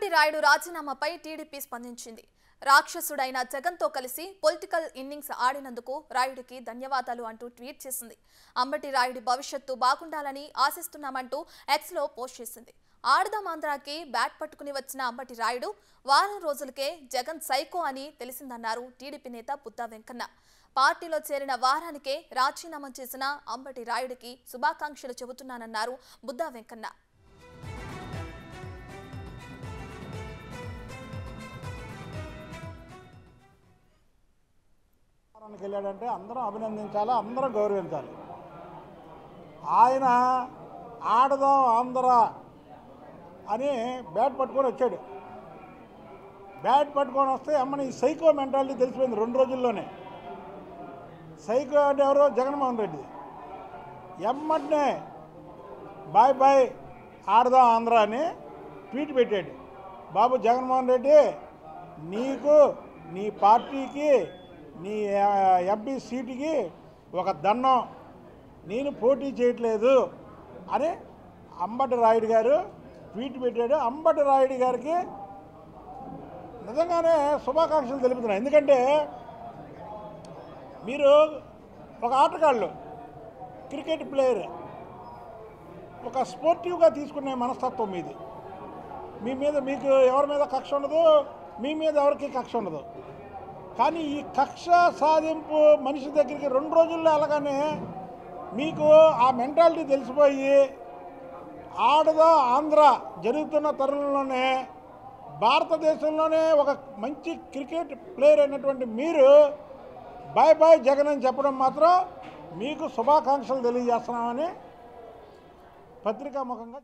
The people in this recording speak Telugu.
అంబటి రాయుడు రాజీనామాపై టీడీపీ స్పందించింది. రాక్షసుడైన జగన్తో కలిసి పొలిటికల్ ఇన్నింగ్స్ ఆడినందుకు రాయుడికి ధన్యవాదాలు అంటూ ట్వీట్ చేసింది. అంబటి రాయుడి భవిష్యత్తు బాగుండాలని ఆశిస్తున్నామంటూ ఎక్స్లో పోస్ట్ చేసింది. ఆడదాం ఆంధ్రాకి బ్యాట్ పట్టుకుని వచ్చిన అంబటి రాయుడు వారం రోజులకే జగన్ సైకో అని తెలిసిందన్నారు టీడీపీ నేత బుద్దా వెంకన్న. పార్టీలో చేరిన వారానికే రాజీనామా చేసిన అంబటి రాయుడికి శుభాకాంక్షలు చెబుతున్నానన్నారు బుద్దా వెంకన్న. వెళ్ళాడంటే అందరం అభినందించాలి, అందరం గౌరవించాలి. ఆయన ఆడదాం ఆంధ్ర అని బ్యాట్ పట్టుకొని వచ్చాడు. బ్యాట్ పట్టుకొని వస్తే అమ్మని ఈ సైకో మెంటాలిటీ తెలిసిపోయింది 2 రోజుల్లోనే. సైకో అంటే ఎవరో జగన్మోహన్ రెడ్డి. ఎమ్మటనే బాయ్ బాయ్ ఆడదాం ఆంధ్ర అని ట్వీట్ పెట్టాడు. బాబు జగన్మోహన్ రెడ్డి, నీకు నీ పార్టీకి నీ ఎంపీ సీటుకి ఒక దండం, నేను పోటీ చేయట్లేదు అని అంబటి రాయుడు గారు ట్వీట్ పెట్టాడు. అంబటి రాయుడు గారికి నిజంగానే శుభాకాంక్షలు తెలుపుతున్నాను. ఎందుకంటే మీరు ఒక ఆటగాళ్ళు, క్రికెట్ ప్లేయర్, ఒక స్పోర్టివ్గా తీసుకునే మనస్తత్వం మీది. మీకు ఎవరి మీద కక్ష ఉండదు, మీ మీద ఎవరికి కక్ష ఉండదు. కానీ ఈ కక్ష సాధింపు మనిషి దగ్గరికి 2 రోజుల్లో వెళ్ళగానే మీకు ఆ మెంటాలిటీ తెలిసిపోయి ఆడదా ఆంధ్ర జరుగుతున్న తరుణంలోనే భారతదేశంలోనే ఒక మంచి క్రికెట్ ప్లేయర్ అయినటువంటి మీరు బాయ్ బాయ్ జగన్ అని చెప్పడం మాత్రం మీకు శుభాకాంక్షలు తెలియజేస్తున్నామని పత్రికాముఖంగా